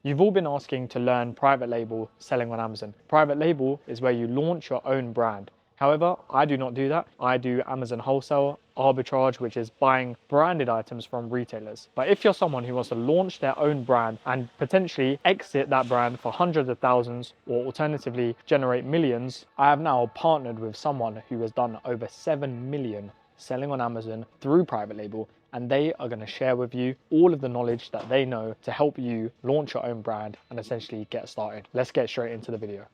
You've all been asking to learn private label selling on Amazon. Private label is where you launch your own brand. However, I do not do that. I do Amazon wholesale, arbitrage, which is buying branded items from retailers. But if you're someone who wants to launch their own brand and potentially exit that brand for hundreds of thousands or alternatively generate millions, I have now partnered with someone who has done over 7 million selling on Amazon through private label, and they are going to share with you all of the knowledge that they know to help you launch your own brand and essentially get started. Let's get straight into the video.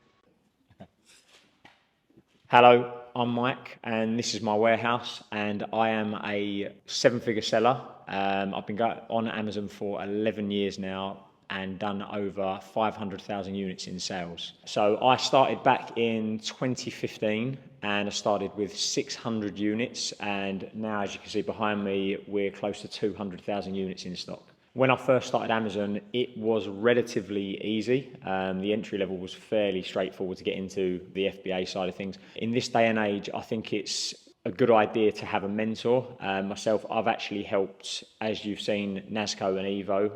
Hello, I'm Mike and this is my warehouse, and I am a 7-figure seller. I've been on Amazon for 11 years now and done over 500,000 units in sales. So I started back in 2015 and I started with 600 units, and now, as you can see behind me, we're close to 200,000 units in stock. When I first started Amazon, it was relatively easy. The entry level was fairly straightforward to get into the FBA side of things. In this day and age, I think it's a good idea to have a mentor. Myself, I've actually helped, as you've seen, Nasco and Evo.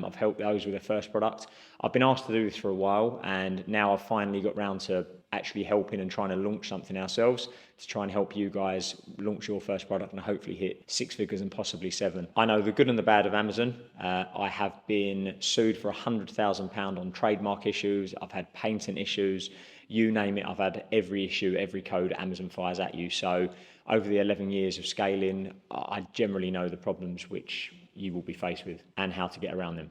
I've helped those with their first product. I've been asked to do this for a while, and now I've finally got round to actually helping and trying to launch something ourselves to try and help you guys launch your first product and hopefully hit 6 figures and possibly 7. I know the good and the bad of Amazon. I have been sued for £100,000 on trademark issues. I've had patent issues. You name it, I've had every issue, every code Amazon fires at you. So over the 11 years of scaling, I generally know the problems which you will be faced with and how to get around them.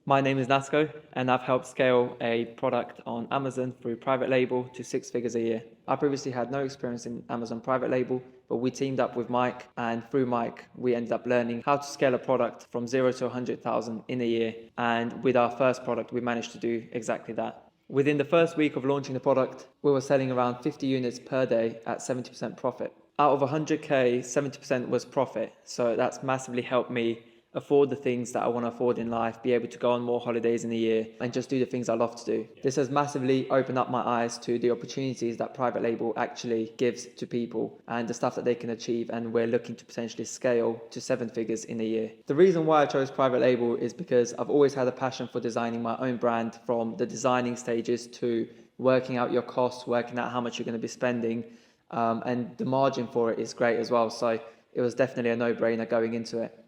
My name is Nasco, and I've helped scale a product on Amazon through private label to 6 figures a year. I previously had no experience in Amazon private label, but we teamed up with Mike, and through Mike, we ended up learning how to scale a product from 0 to 100,000 in a year. And with our first product, we managed to do exactly that. Within the first week of launching the product, we were selling around 50 units per day at 70% profit. Out of 100K, 70% was profit. So that's massively helped me afford the things that I want to afford in life, be able to go on more holidays in a year and just do the things I love to do. This has massively opened up my eyes to the opportunities that private label actually gives to people and the stuff that they can achieve, and we're looking to potentially scale to 7 figures in a year. The reason why I chose private label is because I've always had a passion for designing my own brand, from the designing stages to working out your costs, working out how much you're going to be spending, and the margin for it is great as well. So it was definitely a no-brainer going into it.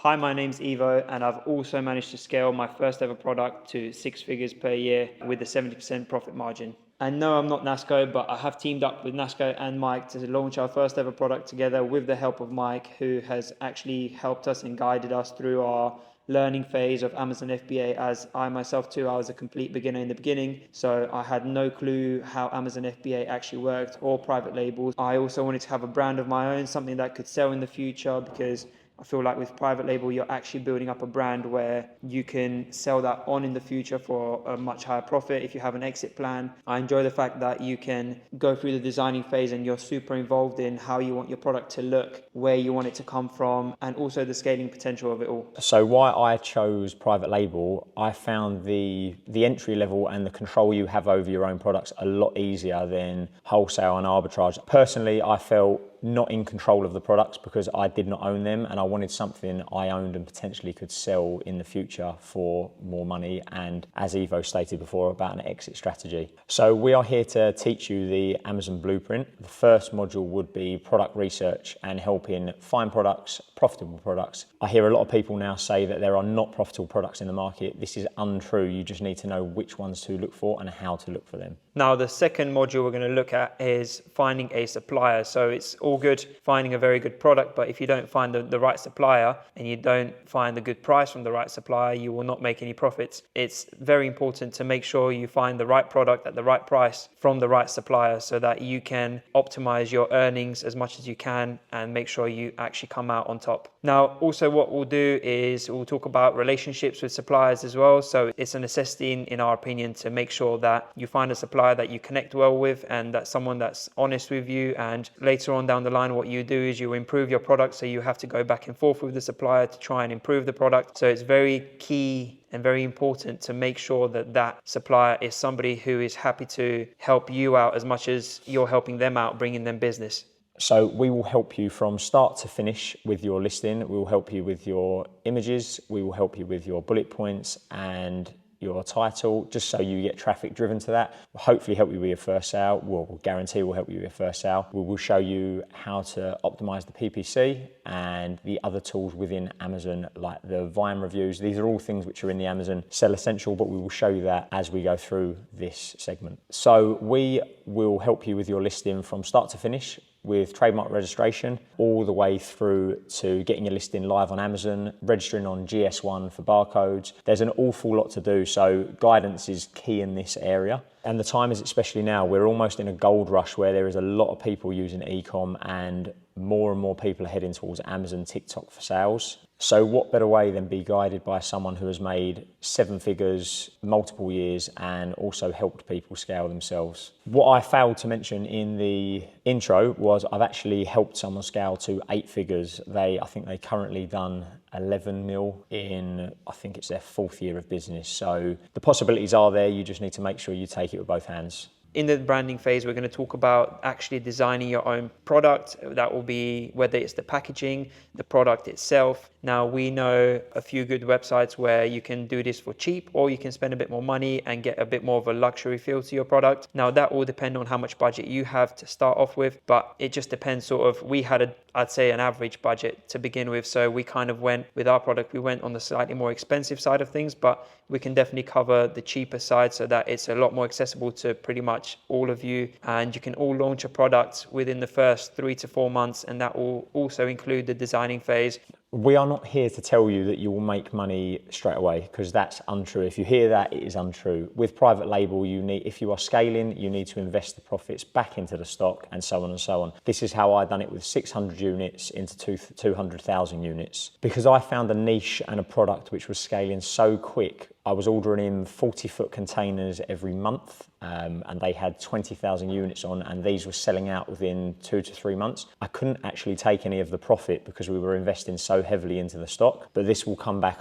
Hi, my name's Evo, and I've also managed to scale my first ever product to 6 figures per year with a 70% profit margin. And no, I'm not Nasco, but I have teamed up with Nasco and Mike to launch our first ever product together with the help of Mike, who has actually helped us and guided us through our learning phase of Amazon FBA, as I myself too, I was a complete beginner in the beginning. So I had no clue how Amazon FBA actually worked or private labels. I also wanted to have a brand of my own, something that could sell in the future, because I feel like with private label, you're actually building up a brand where you can sell that on in the future for a much higher profit if you have an exit plan. I enjoy the fact that you can go through the designing phase and you're super involved in how you want your product to look, where you want it to come from, and also the scaling potential of it all. So why I chose private label, I found the entry level and the control you have over your own products a lot easier than wholesale and arbitrage. Personally, I felt not in control of the products because I did not own them, and I wanted something I owned and potentially could sell in the future for more money, and as Evo stated before, about an exit strategy. So we are here to teach you the Amazon blueprint. The first module would be product research and helping find products, profitable products. I hear a lot of people now say that there are not profitable products in the market. This is untrue. You just need to know which ones to look for and how to look for them. Now, the second module we're going to look at is finding a supplier. So it's all good finding a very good product, but if you don't find the right supplier and you don't find a good price from the right supplier, you will not make any profits. It's very important to make sure you find the right product at the right price from the right supplier so that you can optimize your earnings as much as you can and make sure you actually come out on top. Now, also what we'll do is we'll talk about relationships with suppliers as well. So it's a necessity, in our opinion, to make sure that you find a supplier that you connect well with and that's someone that's honest with you. And later on down the line, what you do is you improve your product. So you have to go back and forth with the supplier to try and improve the product. So it's very key and very important to make sure that that supplier is somebody who is happy to help you out as much as you're helping them out, bringing them business. So we will help you from start to finish with your listing. We will help you with your images. We will help you with your bullet points and your title, just so you get traffic driven to that. We'll hopefully help you with your first sale. We'll guarantee we'll help you with your first sale. We will show you how to optimize the PPC and the other tools within Amazon, like the Vine reviews. These are all things which are in the Amazon Sell Essential, but we will show you that as we go through this segment. So we will help you with your listing from start to finish, with trademark registration all the way through to getting your listing live on Amazon, registering on GS1 for barcodes. There's an awful lot to do, so guidance is key in this area. And the time is, especially now, we're almost in a gold rush where there is a lot of people using e-com and more people are heading towards Amazon, TikTok for sales. So what better way than be guided by someone who has made 7 figures, multiple years, and also helped people scale themselves. What I failed to mention in the intro was I've actually helped someone scale to 8 figures. I think they currently done 11 mil in, I think it's their 4th year of business. So the possibilities are there, you just need to make sure you take it with both hands. In the branding phase, we're going to talk about actually designing your own product. That will be whether it's the packaging, the product itself. Now, we know a few good websites where you can do this for cheap, or you can spend a bit more money and get a bit more of a luxury feel to your product. Now, that will depend on how much budget you have to start off with, but it just depends sort of. We had I'd say an average budget to begin with, so we kind of went with our product, we went on the slightly more expensive side of things, but we can definitely cover the cheaper side so that it's a lot more accessible to pretty much all of you, and you can all launch a product within the first 3 to 4 months, and that will also include the designing phase. We are not here to tell you that you will make money straight away, because that's untrue. If you hear that, it is untrue. With private label, if you are scaling, you need to invest the profits back into the stock, and so on and so on. This is how I done it with 600 units into 200,000 units. Because I found a niche and a product which was scaling so quick, I was ordering in 40-foot containers every month, and they had 20,000 units on, and these were selling out within 2 to 3 months. I couldn't actually take any of the profit because we were investing so heavily into the stock, but this will come back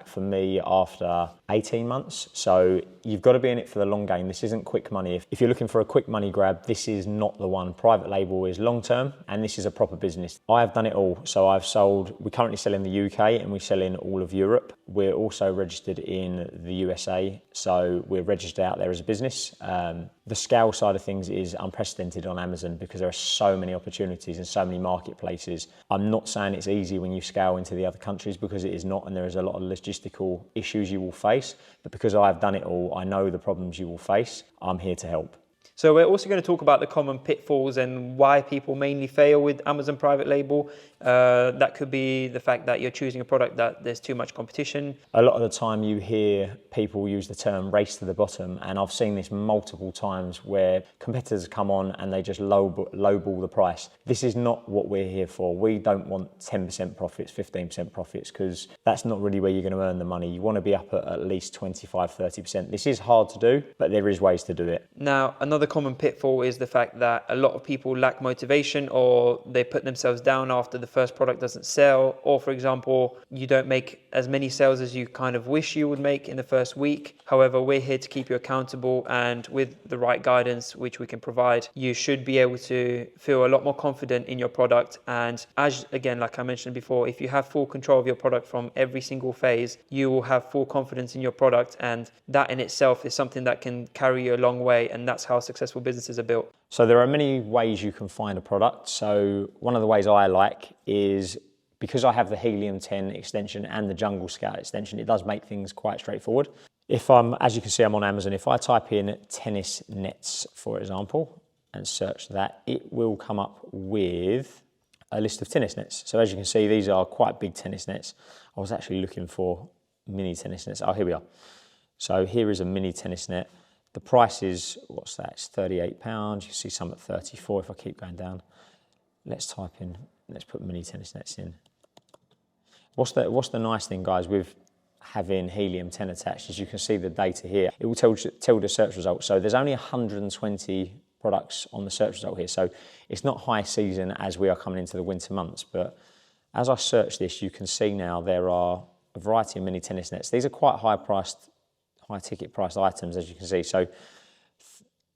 for me after 18 months. So you've got to be in it for the long game. This isn't quick money. If you're looking for a quick money grab, this is not the one. Private label is long term, and this is a proper business. I have done it all. So we currently sell in the UK, and we sell in all of Europe. We're also registered in the USA, so we're registered out there as a business. The scale side of things is unprecedented on Amazon because there are so many opportunities and so many marketplaces. I'm not saying it's easy when you scale into the other countries, because it is not, and there is a lot of logistical issues you will face. But because I've done it all, I know the problems you will face. I'm here to help. So we're also going to talk about the common pitfalls and why people mainly fail with Amazon private label. That could be the fact that you're choosing a product that there's too much competition. A lot of the time you hear people use the term race to the bottom, and I've seen this multiple times where competitors come on and they just lowball the price. This is not what we're here for. We don't want 10% profits, 15% profits, because that's not really where you're going to earn the money. You want to be up at least 25, 30%. This is hard to do, but there is ways to do it. Now, another common pitfall is the fact that a lot of people lack motivation, or they put themselves down after the first product doesn't sell, or for example, you don't make as many sales as you kind of wish you would make in the first week. However, we're here to keep you accountable, and with the right guidance which we can provide, you should be able to feel a lot more confident in your product. And as again, like I mentioned before, if you have full control of your product from every single phase, you will have full confidence in your product, and that in itself is something that can carry you a long way, and that's how successful businesses are built. So there are many ways you can find a product. So one of the ways I like is, because I have the Helium 10 extension and the Jungle Scout extension, it does make things quite straightforward. As you can see, I'm on Amazon. If I type in tennis nets, for example, and search that, it will come up with a list of tennis nets. So as you can see, these are quite big tennis nets. I was actually looking for mini tennis nets. Oh, here we are. So here is a mini tennis net. The price is, what's that? It's £38. You can see some at 34 if I keep going down. Let's put mini tennis nets in. What's the nice thing, guys, with having Helium 10 attached, is you can see the data here. It will tell the search results. So there's only 120 products on the search result here. So it's not high season as we are coming into the winter months. But as I search this, you can see now there are a variety of mini tennis nets. These are quite high ticket priced items, as you can see. So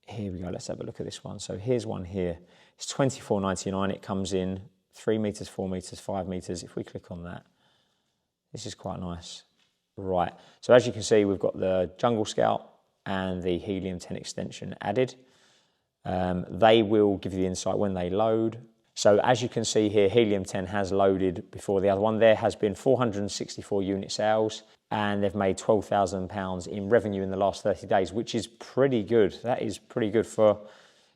here we go, let's have a look at this one. So here's one here. It's $24.99. It comes in 3 meters, 4 meters, 5 meters. If we click on that, this is quite nice. Right, so as you can see, we've got the Jungle Scout and the Helium 10 extension added. They will give you the insight when they load. So as you can see here, Helium 10 has loaded before the other one. There has been 464 unit sales and they've made £12,000 in revenue in the last 30 days, which is pretty good. That is pretty good for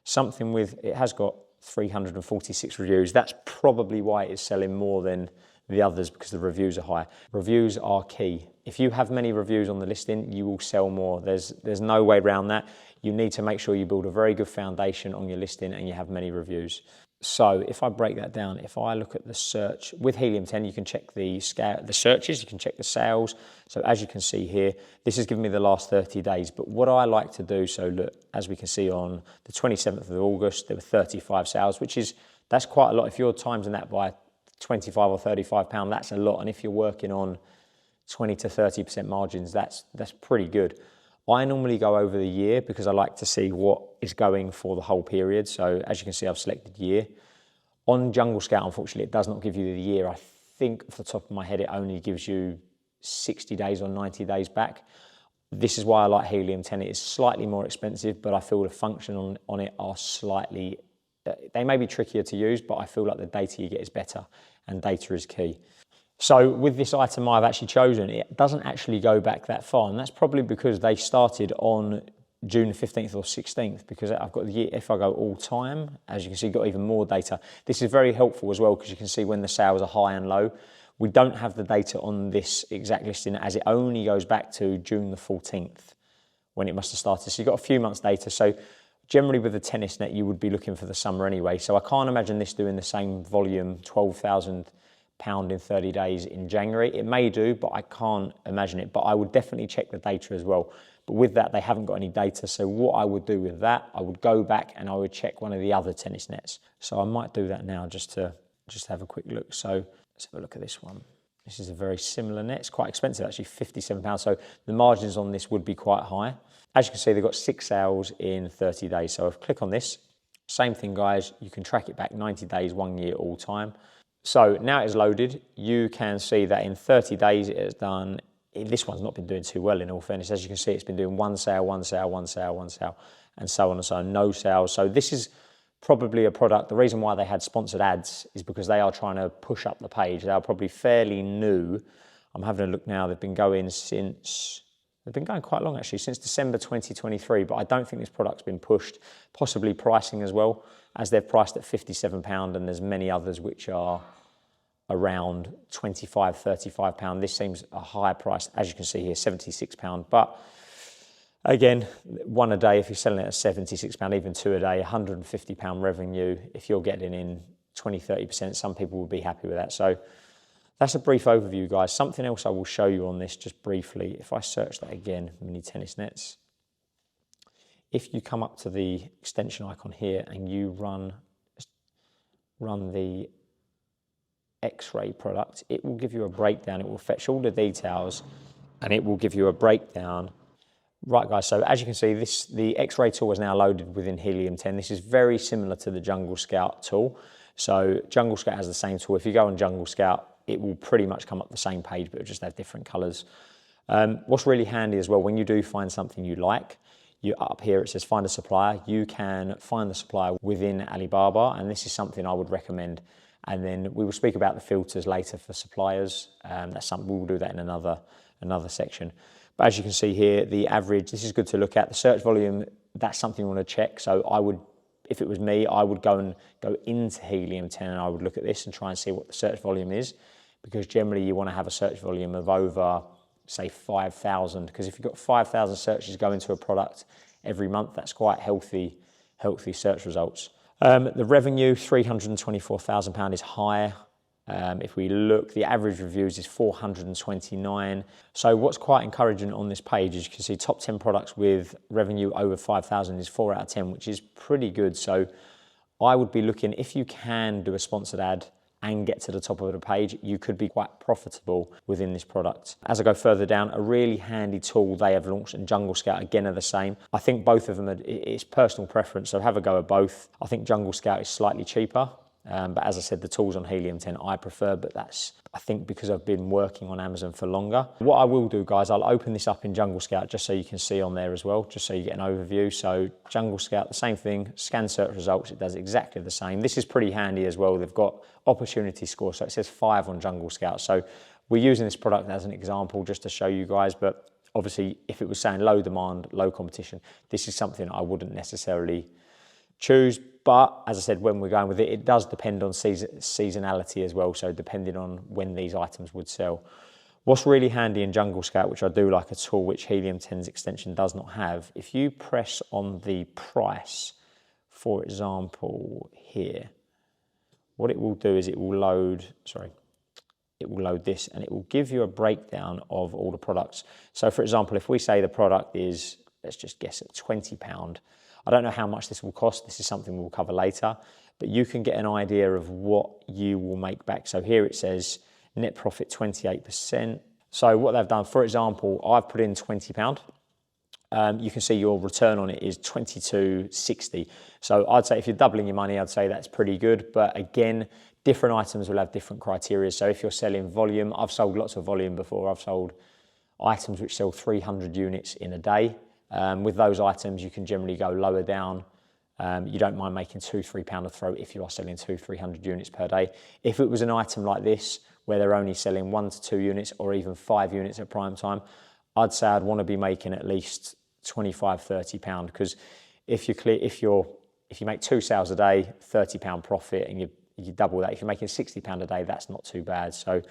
something it has got 346 reviews. That's probably why it is selling more than the others, because the reviews are high. Reviews are key. If you have many reviews on the listing, you will sell more. There's no way around that. You need to make sure you build a very good foundation on your listing and you have many reviews. So if I break that down, if I look at the search, with Helium 10, you can check the searches, you can check the sales. So as you can see here, this has given me the last 30 days. But what I like to do, so look, as we can see on the 27th of August, there were 35 sales, that's quite a lot. If you're timesing that by 25 or 35 pound, that's a lot. And if you're working on 20 to 30% margins, that's pretty good. I normally go over the year because I like to see what is going for the whole period. So as you can see, I've selected year. On Jungle Scout, unfortunately, it does not give you the year. I think off the top of my head, it only gives you 60 days or 90 days back. This is why I like Helium 10. It is slightly more expensive, but I feel the function on it are slightly, they may be trickier to use, but I feel like the data you get is better, and data is key. So with this item I've actually chosen, it doesn't actually go back that far, and that's probably because they started on June the 15th or 16th, because I've got the year. If I go all time, as you can see, you've got even more data. This is very helpful as well, because you can see when the sales are high and low. We don't have the data on this exact listing, as it only goes back to June the 14th when it must have started. So you've got a few months data. So generally with the tennis net, you would be looking for the summer anyway. So I can't imagine this doing the same volume, £12,000 in 30 days in January. It may do, but I can't imagine it. But I would definitely check the data as well. But with that, they haven't got any data. So what I would do with that, I would go back and I would check one of the other tennis nets. So I might do that now just to have a quick look. So let's have a look at this one. This is a very similar net. It's quite expensive, actually, £57. So the margins on this would be quite high. As you can see, they've got 6 sales in 30 days. So if I click on this, same thing, guys. You can track it back 90 days, 1 year, all time. So now it's loaded. You can see that in 30 days it has done, this one's not been doing too well in all fairness. As you can see, it's been doing 1 sale, 1 sale, 1 sale, 1 sale, and so on and so on, no sales. So this is probably a product. The reason why they had sponsored ads is because they are trying to push up the page. They are probably fairly new. I'm having a look now. They've been going quite long actually, since December 2023, but I don't think this product's been pushed. Possibly pricing as well, as they've priced at £57, and there's many others which are around £25, £35. This seems a higher price, as you can see here, £76. But again, one a day, if you're selling it at £76, even 2 a day, £150 revenue. If you're getting in 20, 30%, some people will be happy with that. So that's a brief overview, guys. Something else I will show you on this just briefly. If I search that again, mini tennis nets, if you come up to the extension icon here and you run the X-ray product, it will give you a breakdown. It will fetch all the details and it will give you a breakdown. Right, guys, so as you can see, the X-ray tool is now loaded within Helium 10. This is very similar to the Jungle Scout tool. So Jungle Scout has the same tool. If you go on Jungle Scout, it will pretty much come up the same page, but it'll just have different colors. What's really handy as well, when you do find something you like, up here it says find a supplier. You can find the supplier within Alibaba, and this is something I would recommend. And then we will speak about the filters later for suppliers. That's something, we'll do that in another section. But as you can see here, the average, this is good to look at. The search volume, that's something you want to check. So I would, if it was me, I would go into Helium 10 and I would look at this and try and see what the search volume is, because generally you want to have a search volume of over, say, 5,000, because if you've got 5,000 searches going to a product every month, that's quite healthy search results. The revenue, £324,000 is higher. If we look, the average reviews is 429. So what's quite encouraging on this page is you can see top 10 products with revenue over 5,000 is 4 out of 10, which is pretty good. So I would be looking, if you can do a sponsored ad and get to the top of the page, you could be quite profitable within this product. As I go further down, a really handy tool they have launched, and Jungle Scout again are the same. I think both of them, it's personal preference, so have a go at both. I think Jungle Scout is slightly cheaper, but as I said, the tools on Helium 10 I prefer, but that's, I think, because I've been working on Amazon for longer. What I will do, guys, I'll open this up in Jungle Scout just so you can see on there as well, just so you get an overview. So Jungle Scout, the same thing, scan search results, it does exactly the same. This is pretty handy as well. They've got opportunity score, so it says 5 on Jungle Scout. So we're using this product as an example just to show you guys, but obviously if it was saying low demand, low competition, this is something I wouldn't necessarily choose. But as I said, when we're going with it, it does depend on seasonality as well. So depending on when these items would sell. What's really handy in Jungle Scout, which I do like a tool, which Helium 10's extension does not have, if you press on the price, for example, here, what it will do is it will load this and it will give you a breakdown of all the products. So for example, if we say the product is, let's just guess at £20, I don't know how much this will cost. This is something we'll cover later, but you can get an idea of what you will make back. So here it says net profit 28%. So what they've done, for example, I've put in £20. You can see your return on it is 22.60. So I'd say if you're doubling your money, I'd say that's pretty good. But again, different items will have different criteria. So if you're selling volume, I've sold lots of volume before. I've sold items which sell 300 units in a day. With those items, you can generally go lower down. You don't mind making £2-3 a throw if you are selling 200-300 units per day. If it was an item like this, where they're only selling 1 to 2 units or even 5 units at prime time, I'd say I'd want to be making at least £25-30, because if you make 2 sales a day, £30 profit, and you double that. If you're making £60 a day, that's not too bad. So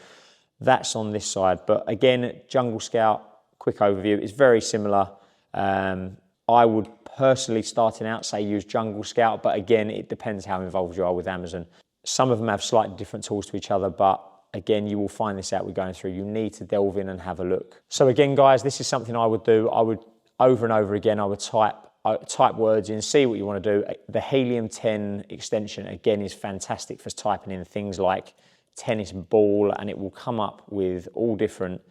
that's on this side. But again, Jungle Scout, quick overview, is very similar. I would personally, starting out, say use Jungle Scout, but again, it depends how involved you are with Amazon. Some of them have slightly different tools to each other, but again, you will find this out we're going through. You need to delve in and have a look. So again, guys, this is something I would do. I would, over and over again, I would type words in, see what you want to do. The Helium 10 extension, again, is fantastic for typing in things like tennis ball, and it will come up with all different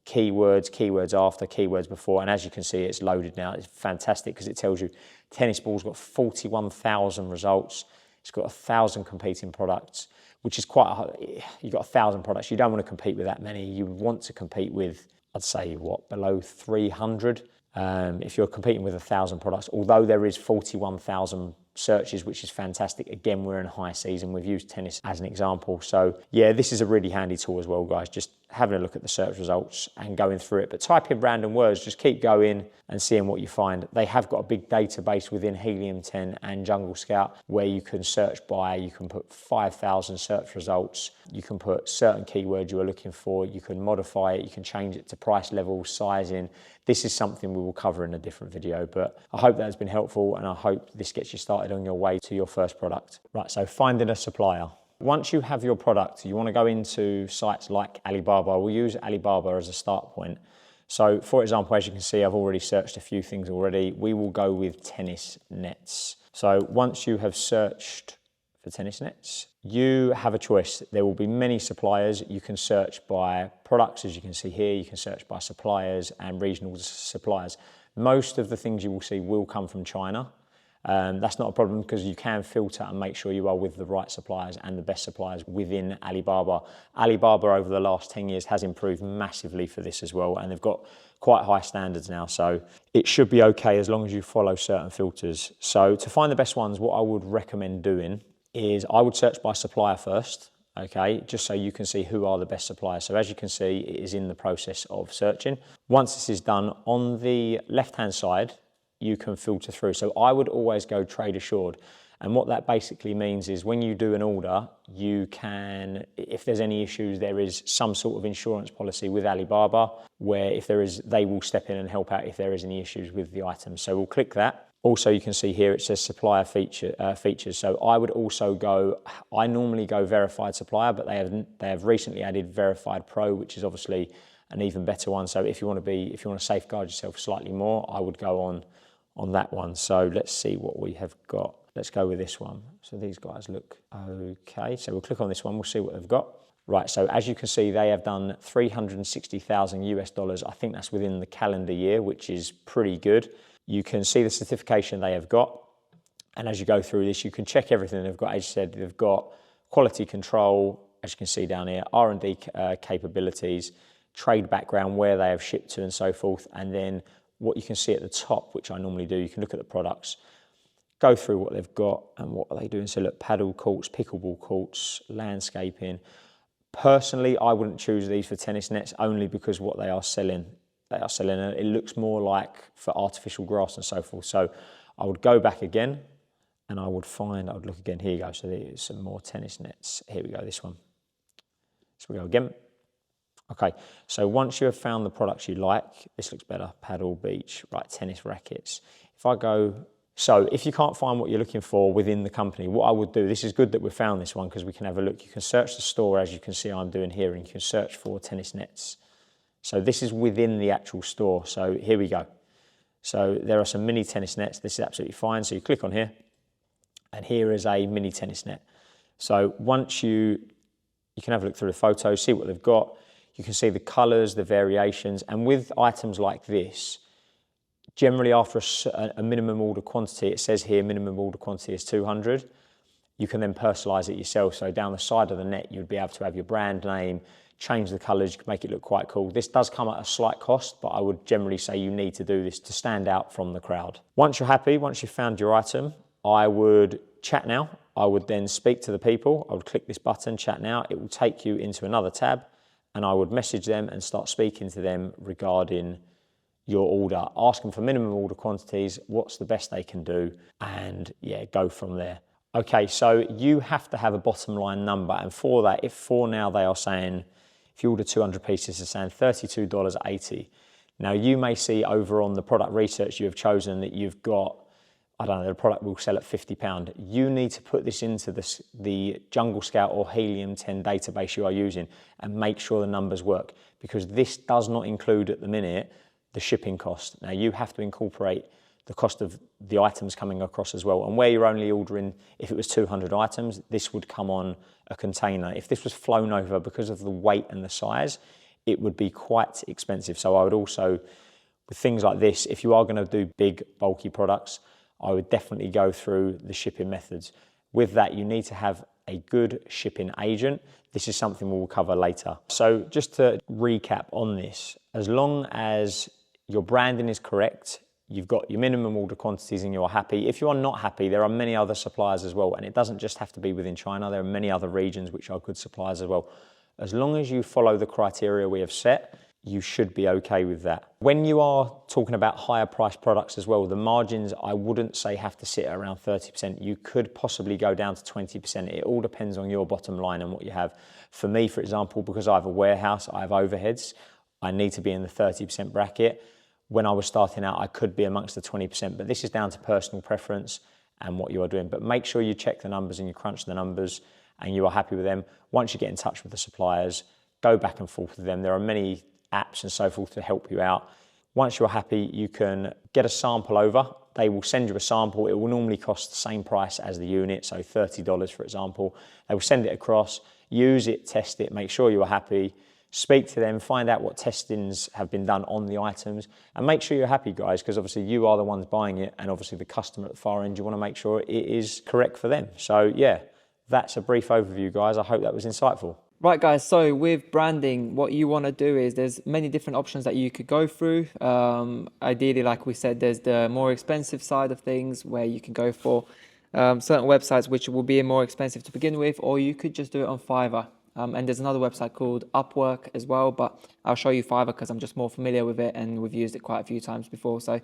keywords after, keywords before, and as you can see, it's loaded now. It's fantastic because it tells you tennis ball's got 41,000 results. It's got 1,000 competing products, which is quite a, you've got 1,000 products. You don't want to compete with that many. You want to compete with, I'd say, below 300. If you're competing with 1,000 products, although there is 41,000 searches, which is fantastic. Again, we're in high season. We've used tennis as an example. So yeah, this is a really handy tool as well, guys. Just having a look at the search results and going through it. But type in random words, just keep going and seeing what you find. They have got a big database within Helium 10 and Jungle Scout where you can search by, you can put 5,000 search results. You can put certain keywords you are looking for. You can modify it. You can change it to price level, sizing. This is something we will cover in a different video, but I hope that has been helpful and I hope this gets you started on your way to your first product. Right, so finding a supplier. Once you have your product, you want to go into sites like Alibaba. We'll use Alibaba as a start point. So for example, as you can see, I've already searched a few things already. We will go with tennis nets. So once you have searched for tennis nets, you have a choice. There will be many suppliers. You can search by products, as you can see here. You can search by suppliers and regional suppliers. Most of the things you will see will come from China. That's not a problem because you can filter and make sure you are with the right suppliers and the best suppliers within Alibaba. Alibaba over the last 10 years has improved massively for this as well, and they've got quite high standards now, so it should be okay as long as you follow certain filters. So to find the best ones, what I would recommend doing is I would search by supplier first, okay, just so you can see who are the best suppliers. So as you can see, it is in the process of searching. Once this is done, on the left-hand side, you can filter through. So I would always go trade assured. And what that basically means is when you do an order, you can, if there's any issues, there is some sort of insurance policy with Alibaba where if there is, they will step in and help out if there is any issues with the item. So we'll click that. Also, you can see here it says supplier features. So I would also go, I normally go verified supplier, but they have recently added verified pro, which is obviously an even better one. So if you want to safeguard yourself slightly more, I would go on that one. So let's see what we have got. let's go with this one. So these guys look okay. So we'll click on this one, we'll see what they've got. Right, so as you can see, they have done 360,000 US dollars. I think that's within the calendar year, which is pretty good. You can see the certification they have got. And as you go through this, you can check everything they've got. As you said, they've got quality control, as you can see down here, R&D capabilities, trade background, where they have shipped to and so forth. And then what you can see at the top, which I normally do, you can look at the products, go through what they've got and what are they doing. So look, paddle courts, pickleball courts, landscaping. Personally, I wouldn't choose these for tennis nets only because what they are selling, it looks more like for artificial grass and so forth. So I would go back again and I would look again. Here you go. So there's some more tennis nets. Here we go, this one. So we go again. Okay, so once you have found the products you like, this looks better, paddle, beach, right, tennis rackets. If I go, so if you can't find what you're looking for within the company, what I would do, this is good that we found this one because we can have a look. You can search the store, as you can see I'm doing here, and you can search for tennis nets. So this is within the actual store. So here we go. So there are some mini tennis nets. This is absolutely fine. So you click on here, and here is a mini tennis net. So once you can have a look through the photos, see what they've got. You can see the colours, the variations, and with items like this, generally after a minimum order quantity, it says here minimum order quantity is 200. You can then personalise it yourself. So down the side of the net, you'd be able to have your brand name, change the colours, you can make it look quite cool. This does come at a slight cost, but I would generally say you need to do this to stand out from the crowd. Once you're happy, once you've found your item, I would chat now. I would then speak to the people. I would click this button, chat now. It will take you into another tab, and I would message them and start speaking to them regarding your order, ask them for minimum order quantities, what's the best they can do, and yeah, go from there. Okay, so you have to have a bottom line number, and for that, if for now they are saying, if you order 200 pieces, they're saying $32.80. Now you may see over on the product research you have chosen that you've got, I don't know, the product will sell at £50. You need to put this into the Jungle Scout or Helium 10 database you are using and make sure the numbers work, because this does not include at the minute the shipping cost. Now you have to incorporate the cost of the items coming across as well. And where you're only ordering, if it was 200 items, this would come on a container. If this was flown over because of the weight and the size, it would be quite expensive. So I would also, with things like this, if you are going to do big, bulky products, I would definitely go through the shipping methods. With that, you need to have a good shipping agent. This is something we'll cover later. So just to recap on this, as long as your branding is correct, you've got your minimum order quantities and you're happy. If you are not happy, there are many other suppliers as well, and it doesn't just have to be within China. There are many other regions which are good suppliers as well. As long as you follow the criteria we have set, you should be okay with that. When you are talking about higher priced products as well, the margins, I wouldn't say have to sit around 30%. You could possibly go down to 20%. It all depends on your bottom line and what you have. For me, for example, because I have a warehouse, I have overheads, I need to be in the 30% bracket. When I was starting out, I could be amongst the 20%, but this is down to personal preference and what you are doing. But make sure you check the numbers and you crunch the numbers and you are happy with them. Once you get in touch with the suppliers, go back and forth with them. There are many apps and so forth to help you out. Once you're happy, you can get a sample over. They will send you a sample. It will normally cost the same price as the unit, so $30 for example. They will send it across, use it, test it, make sure you are happy, speak to them, find out what testings have been done on the items, and make sure you're happy, guys, because obviously you are the ones buying it, and obviously the customer at the far end, you want to make sure it is correct for them. So yeah, that's a brief overview, guys. I hope that was insightful. Right, guys, so with branding, what you want to do is there's many different options that you could go through. Ideally, like we said, there's the more expensive side of things where you can go for certain websites which will be more expensive to begin with, or you could just do it on Fiverr. And there's another website called Upwork as well, but I'll show you Fiverr because I'm just more familiar with it and we've used it quite a few times before. So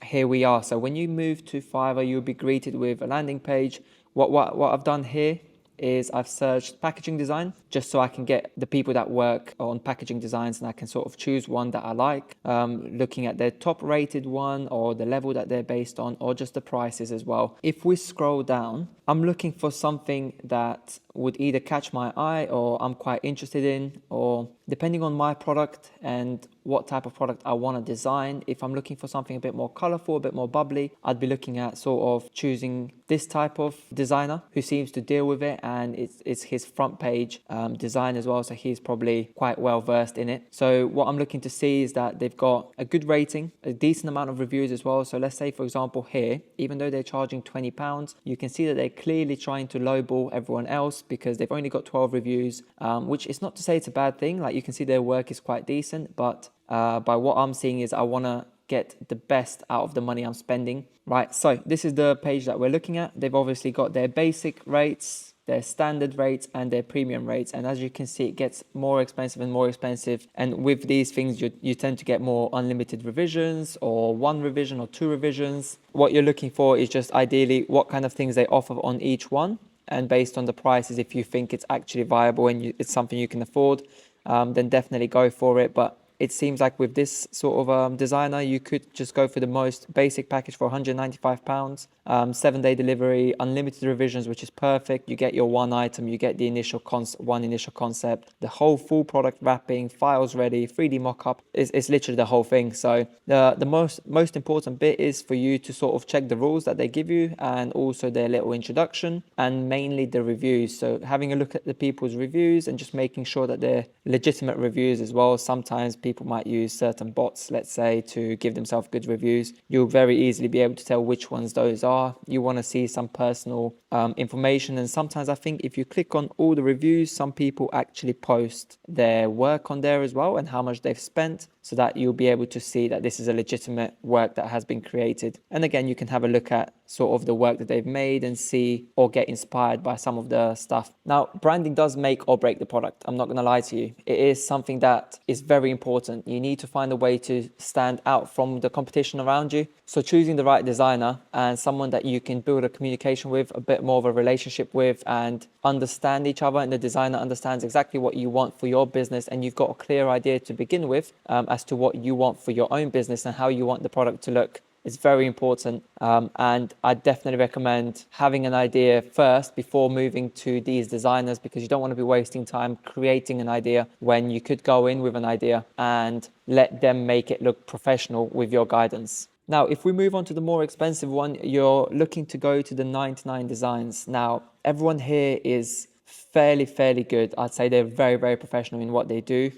here we are. So when you move to Fiverr, you'll be greeted with a landing page. What I've done here is I've searched packaging design just so I can get the people that work on packaging designs and I can sort of choose one that I like, looking at their top rated one or the level that they're based on or just the prices as well. If we scroll down, I'm looking for something that would either catch my eye or I'm quite interested in, or depending on my product and what type of product I want to design, if I'm looking for something a bit more colorful, a bit more bubbly, I'd be looking at sort of choosing this type of designer who seems to deal with it, and it's his front page design as well, so he's probably quite well versed in it. So what I'm looking to see is that they've got a good rating, a decent amount of reviews as well. So let's say, for example, here, even though they're charging £20, you can see that they're clearly trying to lowball everyone else because they've only got 12 reviews, which is not to say it's a bad thing. Like, you can see their work is quite decent, but by what I'm seeing is I want to get the best out of the money I'm spending, right? So this is the page that we're looking at. They've obviously got their basic rates, their standard rates, and their premium rates. And as you can see, it gets more expensive and more expensive. And with these things, you tend to get more unlimited revisions, or one revision or two revisions. What you're looking for is just ideally what kind of things they offer on each one. And based on the prices, if you think it's actually viable and it's something you can afford, then definitely go for it. But it seems like with this sort of designer, you could just go for the most basic package for £195, 7-day delivery, unlimited revisions, which is perfect. You get your one item, you get the initial concept, the whole full product wrapping, files ready, 3D mock-up. It's literally the whole thing. So the most important bit is for you to sort of check the rules that they give you, and also their little introduction, and mainly the reviews. So having a look at the people's reviews and just making sure that they're legitimate reviews as well. Sometimes people might use certain bots, let's say, to give themselves good reviews. You'll very easily be able to tell which ones those are. You want to see some personal information, and sometimes I think if you click on all the reviews, some people actually post their work on there as well and how much they've spent, so that you'll be able to see that this is a legitimate work that has been created. And again, you can have a look at sort of the work that they've made and see or get inspired by some of the stuff. Now, branding does make or break the product. I'm not going to lie to you. It is something that is very important. You need to find a way to stand out from the competition around you. So choosing the right designer and someone that you can build a communication with, a bit more of a relationship with, and understand each other, and the designer understands exactly what you want for your business, and you've got a clear idea to begin with as to what you want for your own business and how you want the product to look. It's very important, and I definitely recommend having an idea first before moving to these designers, because you don't want to be wasting time creating an idea when you could go in with an idea and let them make it look professional with your guidance. Now, if we move on to the more expensive one, you're looking to go to the 99 Designs. Now, everyone here is fairly good. I'd say they're very professional in what they do.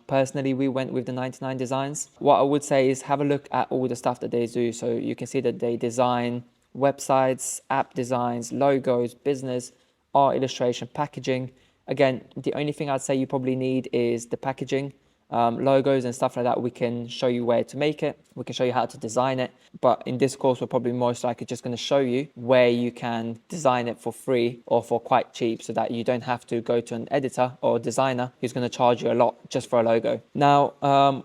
Personally, we went with the 99 Designs. What I would say is have a look at all the stuff that they do. So you can see that they design websites, app designs, logos, business, art, illustration, packaging. Again, the only thing I'd say you probably need is the packaging. Logos and stuff like that, we can show you where to make it. We can show you how to design it. But in this course, we're probably most likely just going to show you where you can design it for free or for quite cheap, so that you don't have to go to an editor or designer who's going to charge you a lot just for a logo. Now,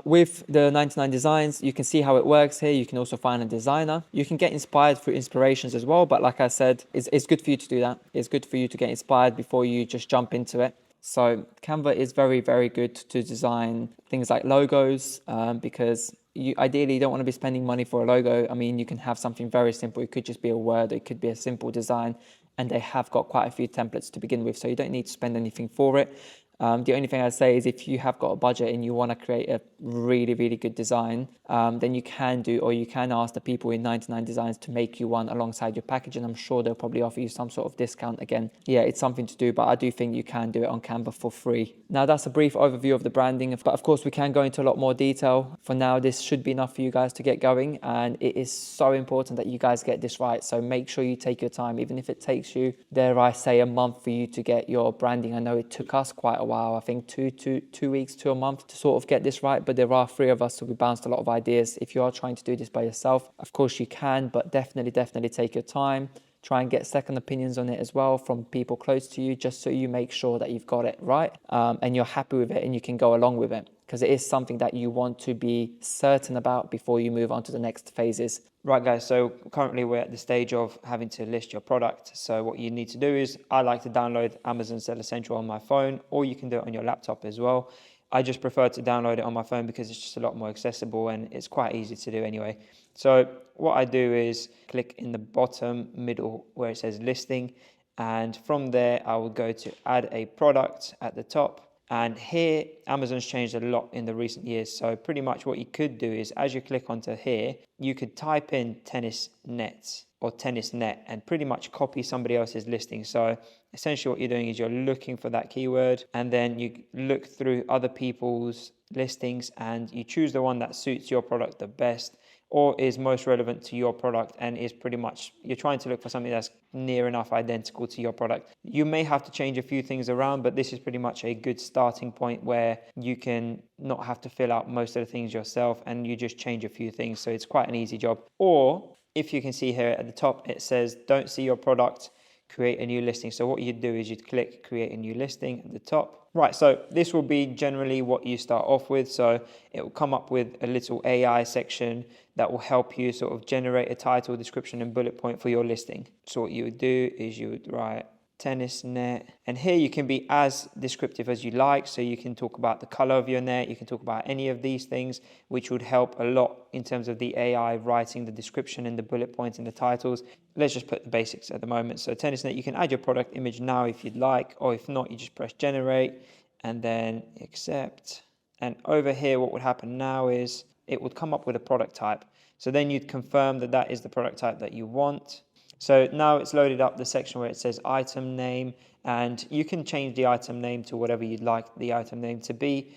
with the 99 Designs, you can see how it works here. You can also find a designer. You can get inspired through inspirations as well. But like I said, it's good for you to do that. It's good for you to get inspired before you just jump into it. So Canva is very good to design things like logos, because you ideally don't want to be spending money for a logo. I mean, you can have something very simple. It could just be a word, it could be a simple design, and they have got quite a few templates to begin with, so you don't need to spend anything for it. The only thing I'd say is if you have got a budget and you want to create a really good design, then you can do, or you can ask the people in 99 Designs to make you one alongside your package, and I'm sure they'll probably offer you some sort of discount. Again, yeah, it's something to do, but I do think you can do it on Canva for free. Now, that's a brief overview of the branding, but of course we can go into a lot more detail. For now, this should be enough for you guys to get going, and it is so important that you guys get this right. So make sure you take your time, even if it takes you, dare I say, a month for you to get your branding. I know it took us quite a while, I think 2 weeks to a month to sort of get this right, but there are 3 of us, so we bounced a lot of ideas. If you are trying to do this by yourself, of course you can, but definitely take your time. Try and get second opinions on it as well from people close to you, just so you make sure that you've got it right, and you're happy with it and you can go along with it, because it is something that you want to be certain about before you move on to the next phases. Right, guys, so currently we're at the stage of having to list your product. So what you need to do is, I like to download Amazon Seller Central on my phone, or you can do it on your laptop as well. I just prefer to download it on my phone because it's just a lot more accessible and it's quite easy to do anyway. So what I do is click in the bottom middle where it says listing, and from there I will go to add a product at the top. And here, Amazon's changed a lot in the recent years. So pretty much what you could do is, as you click onto here, you could type in tennis nets or tennis net and pretty much copy somebody else's listing. So essentially what you're doing is you're looking for that keyword, and then you look through other people's listings and you choose the one that suits your product the best, or is most relevant to your product, and is pretty much, you're trying to look for something that's near enough identical to your product. You may have to change a few things around, but this is pretty much a good starting point where you can not have to fill out most of the things yourself and you just change a few things. So it's quite an easy job. Or if you can see here at the top, it says don't see your product, create a new listing. So what you'd do is you'd click create a new listing at the top. Right, so this will be generally what you start off with. So it will come up with a little AI section that will help you sort of generate a title, description, and bullet point for your listing. So what you would do is you would write tennis net, and here you can be as descriptive as you like. So you can talk about the color of your net, you can talk about any of these things, which would help a lot in terms of the AI writing the description and the bullet points and the titles. Let's just put the basics at the moment. So tennis net, you can add your product image now if you'd like, or if not, you just press generate and then accept. And over here, what would happen now is it would come up with a product type. So then you'd confirm that that is the product type that you want. So now it's loaded up the section where it says item name, and you can change the item name to whatever you'd like the item name to be.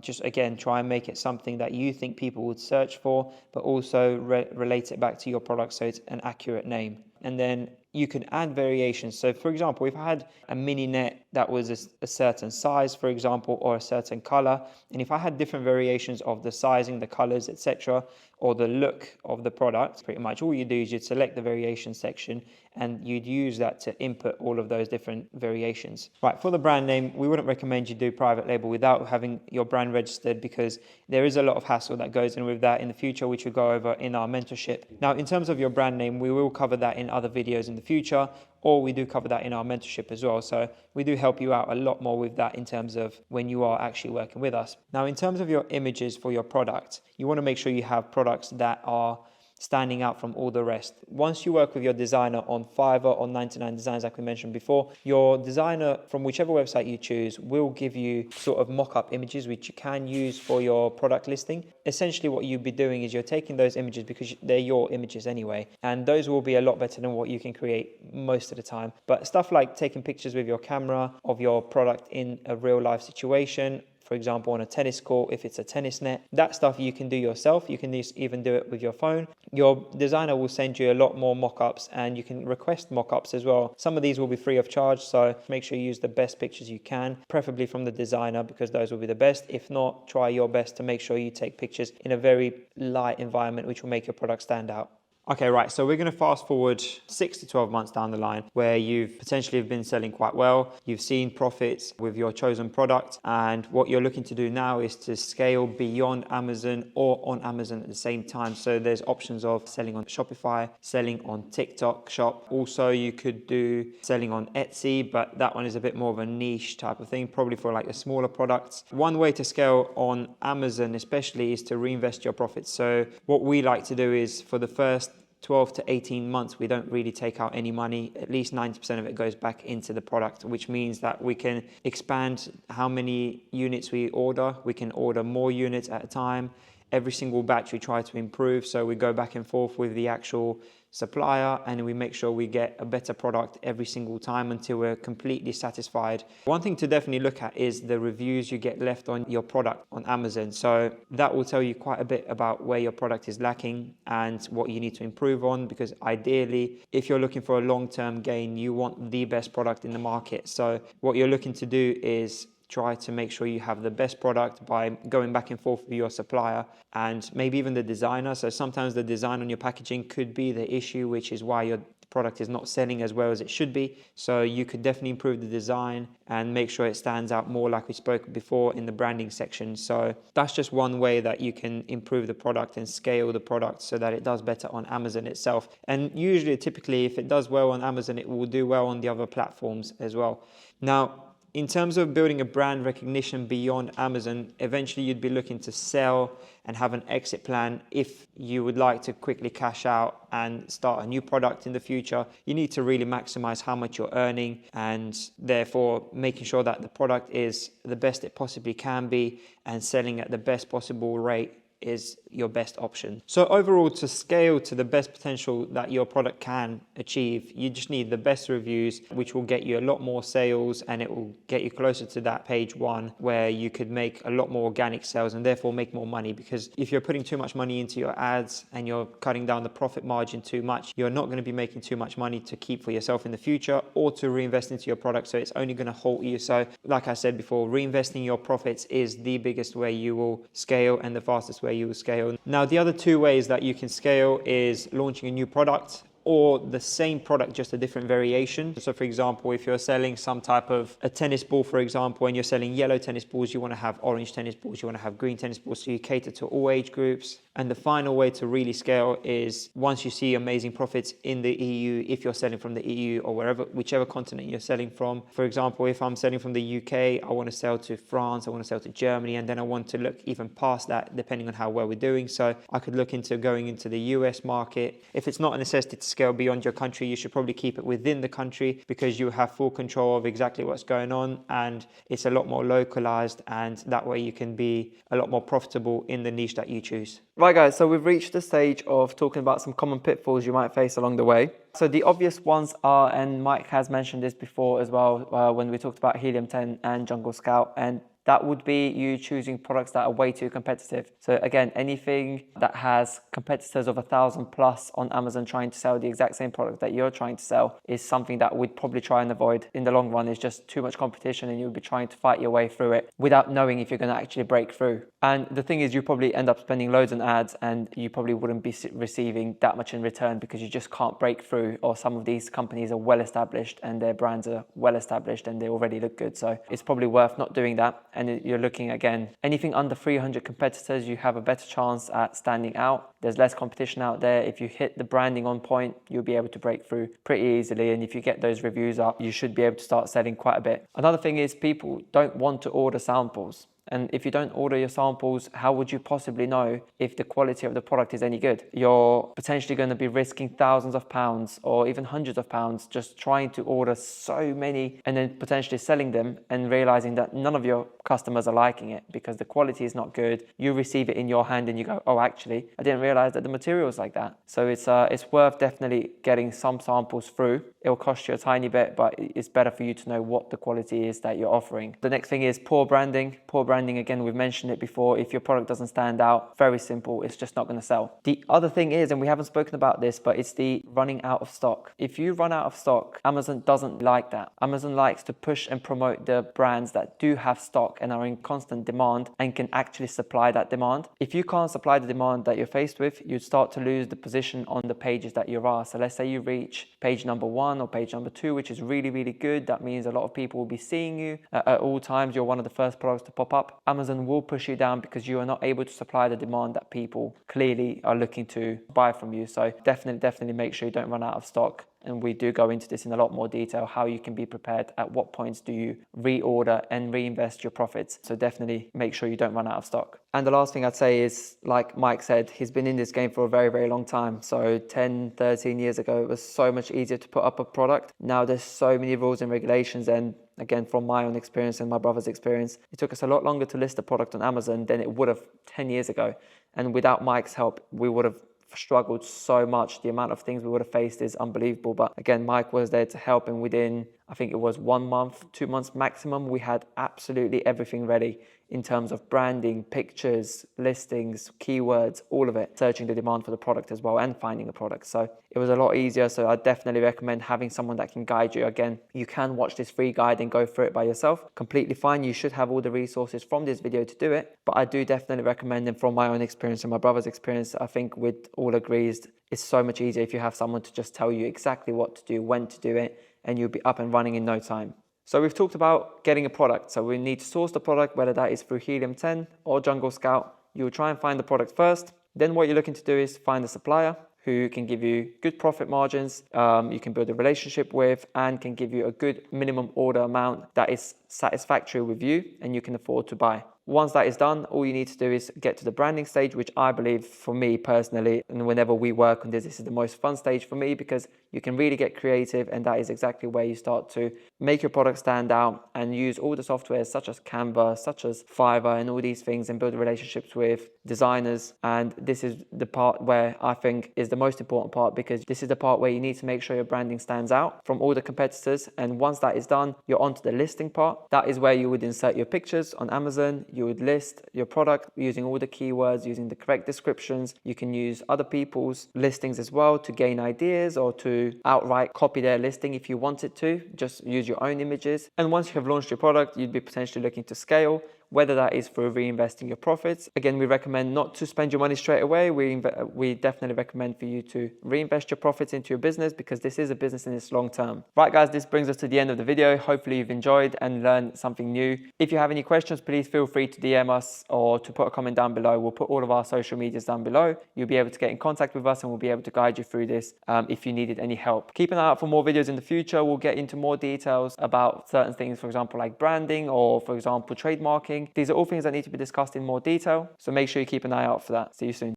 Just again, try and make it something that you think people would search for, but also relate it back to your product so it's an accurate name. And then you can add variations. So for example, if I had a mini net that was a certain size, for example, or a certain color, and if I had different variations of the sizing, the colors, etc., or the look of the product, pretty much all you do is you'd select the variation section and you'd use that to input all of those different variations. Right, for the brand name, we wouldn't recommend you do private label without having your brand registered, because there is a lot of hassle that goes in with that in the future, which we'll go over in our mentorship. Now, in terms of your brand name, we will cover that in other videos in the future, or we do cover that in our mentorship as well. So we do help you out a lot more with that in terms of when you are actually working with us. Now, in terms of your images for your product, you want to make sure you have products that are standing out from all the rest. Once you work with your designer on Fiverr or 99 Designs, like we mentioned before, your designer from whichever website you choose will give you sort of mock-up images which you can use for your product listing. Essentially what you'd be doing is you're taking those images because they're your images anyway, and those will be a lot better than what you can create most of the time. But stuff like taking pictures with your camera of your product in a real life situation, for example, on a tennis court, if it's a tennis net, that stuff you can do yourself. You can even do it with your phone. Your designer will send you a lot more mock-ups, and you can request mock-ups as well. Some of these will be free of charge, so make sure you use the best pictures you can, preferably from the designer, because those will be the best. If not, try your best to make sure you take pictures in a very light environment, which will make your product stand out. Okay, right, so we're going to fast forward 6 to 12 months down the line where you've potentially been selling quite well. You've seen profits with your chosen product, and what you're looking to do now is to scale beyond Amazon or on Amazon at the same time. So there's options of selling on Shopify, selling on TikTok Shop. Also, you could do selling on Etsy, but that one is a bit more of a niche type of thing, probably for like the smaller products. One way to scale on Amazon especially is to reinvest your profits. So what we like to do is for the first 12 to 18 months, we don't really take out any money. At least 90% of it goes back into the product, which means that we can expand how many units we order. We can order more units at a time. Every single batch we try to improve. So we go back and forth with the actual supplier and we make sure we get a better product every single time until we're completely satisfied. One thing to definitely look at is the reviews you get left on your product on Amazon. So that will tell you quite a bit about where your product is lacking and what you need to improve on, because ideally, if you're looking for a long-term gain, you want the best product in the market. So what you're looking to do is try to make sure you have the best product by going back and forth with your supplier and maybe even the designer. So sometimes the design on your packaging could be the issue, which is why your product is not selling as well as it should be. So you could definitely improve the design and make sure it stands out more, like we spoke before in the branding section. So that's just one way that you can improve the product and scale the product so that it does better on Amazon itself. And usually, typically, if it does well on Amazon, it will do well on the other platforms as well. Now, In terms of building a brand recognition beyond Amazon, eventually you'd be looking to sell and have an exit plan. If you would like to quickly cash out and start a new product in the future, you need to really maximize how much you're earning, and therefore making sure that the product is the best it possibly can be and selling at the best possible rate is your best option. So overall, to scale to the best potential that your product can achieve, you just need the best reviews, which will get you a lot more sales, and it will get you closer to that page one where you could make a lot more organic sales and therefore make more money. Because if you're putting too much money into your ads and you're cutting down the profit margin too much, you're not going to be making too much money to keep for yourself in the future or to reinvest into your product. So it's only going to halt you. So like I said before, reinvesting your profits is the biggest way you will scale and the fastest way you will scale. Now, the other two ways that you can scale is launching a new product or the same product, just a different variation. So for example, if you're selling some type of a tennis ball, for example, and you're selling yellow tennis balls, you want to have orange tennis balls, you want to have green tennis balls, so you cater to all age groups. And the final way to really scale is once you see amazing profits in the EU, if you're selling from the EU or wherever, whichever continent you're selling from. For example, if I'm selling from the UK, I want to sell to France, I want to sell to Germany, and then I want to look even past that depending on how well we're doing. So I could look into going into the US market. If it's not a necessity to scale beyond your country, you should probably keep it within the country because you have full control of exactly what's going on, and it's a lot more localized, and that way you can be a lot more profitable in the niche that you choose. Right guys, so we've reached the stage of talking about some common pitfalls you might face along the way. So the obvious ones are, and Mike has mentioned this before as well when we talked about Helium 10 and Jungle Scout, and that would be you choosing products that are way too competitive. So again, anything that has competitors of 1,000 plus on Amazon trying to sell the exact same product that you're trying to sell is something that we'd probably try and avoid. In the long run, it's just too much competition and you'll be trying to fight your way through it without knowing if you're going to actually break through. And the thing is, you probably end up spending loads on ads and you probably wouldn't be receiving that much in return because you just can't break through, or some of these companies are well established and their brands are well established and they already look good. So it's probably worth not doing that. And you're looking, again, anything under 300 competitors, you have a better chance at standing out. There's less competition out there. If you hit the branding on point, you'll be able to break through pretty easily. And if you get those reviews up, you should be able to start selling quite a bit. Another thing is people don't want to order samples. And if you don't order your samples, how would you possibly know if the quality of the product is any good? You're potentially going to be risking thousands of pounds or even hundreds of pounds just trying to order so many and then potentially selling them and realizing that none of your customers are liking it because the quality is not good. You receive it in your hand and you go, oh, actually, I didn't realize that the material is like that. So it's worth definitely getting some samples through. It'll cost you a tiny bit, but it's better for you to know what the quality is that you're offering. The next thing is poor branding. Poor branding, again, we've mentioned it before. If your product doesn't stand out, very simple, it's just not going to sell. The other thing is, and we haven't spoken about this, but it's the running out of stock. If you run out of stock, Amazon doesn't like that. Amazon likes to push and promote the brands that do have stock and are in constant demand and can actually supply that demand. If you can't supply the demand that you're faced with, you'd start to lose the position on the pages that you are. So let's say you reach page number 1 or page number 2, which is really, really good. That means a lot of people will be seeing you at all times. You're one of the first products to pop up. Amazon will push you down because you are not able to supply the demand that people clearly are looking to buy from you. So definitely make sure you don't run out of stock. And we do go into this in a lot more detail, how you can be prepared, at what points do you reorder and reinvest your profits. So definitely make sure you don't run out of stock. And the last thing I'd say is, like Mike said, he's been in this game for a very, very long time. So 10, 13 years ago, it was so much easier to put up a product. Now there's so many rules and regulations, and again, from my own experience and my brother's experience, it took us a lot longer to list a product on Amazon than it would have 10 years ago. And without Mike's help, we would have struggled so much. The amount of things we would have faced is unbelievable. But again, Mike was there to help, and within, I think it was 1 month, 2 months maximum, we had absolutely everything ready in terms of branding, pictures, listings, keywords, all of it, searching the demand for the product as well and finding a product. So it was a lot easier. So I definitely recommend having someone that can guide you. Again, you can watch this free guide and go through it by yourself. Completely fine. You should have all the resources from this video to do it. But I do definitely recommend, and from my own experience and my brother's experience, I think we'd all agree it's so much easier if you have someone to just tell you exactly what to do, when to do it, and you'll be up and running in no time. So we've talked about getting a product. So we need to source the product, whether that is through Helium 10 or Jungle Scout. You'll try and find the product first. Then what you're looking to do is find a supplier. who can give you good profit margins, you can build a relationship with, and can give you a good minimum order amount that is satisfactory with you and you can afford to buy. Once that is done, all you need to do is get to the branding stage, which I believe for me personally, and whenever we work on this is the most fun stage for me, because you can really get creative, and that is exactly where you start to make your product stand out and use all the softwares such as Canva, such as Fiverr, and all these things, and build relationships with designers. And this is the part where I think is the most important part, because this is the part where you need to make sure your branding stands out from all the competitors. And once that is done, you're onto the listing part. That is where you would insert your pictures on Amazon. You would list your product using all the keywords, using the correct descriptions. You can use other people's listings as well to gain ideas, or to outright copy their listing if you wanted to. Just use your own images. And once you have launched your product, you'd be potentially looking to scale, whether that is through reinvesting your profits. Again, we recommend not to spend your money straight away. We definitely recommend for you to reinvest your profits into your business, because this is a business in its long term. Right guys, this brings us to the end of the video. Hopefully you've enjoyed and learned something new. If you have any questions, please feel free to DM us or to put a comment down below. We'll put all of our social medias down below. You'll be able to get in contact with us and we'll be able to guide you through this if you needed any help. Keep an eye out for more videos in the future. We'll get into more details about certain things, for example, like branding, or for example, trademarking. These are all things that need to be discussed in more detail. So make sure you keep an eye out for that. See you soon.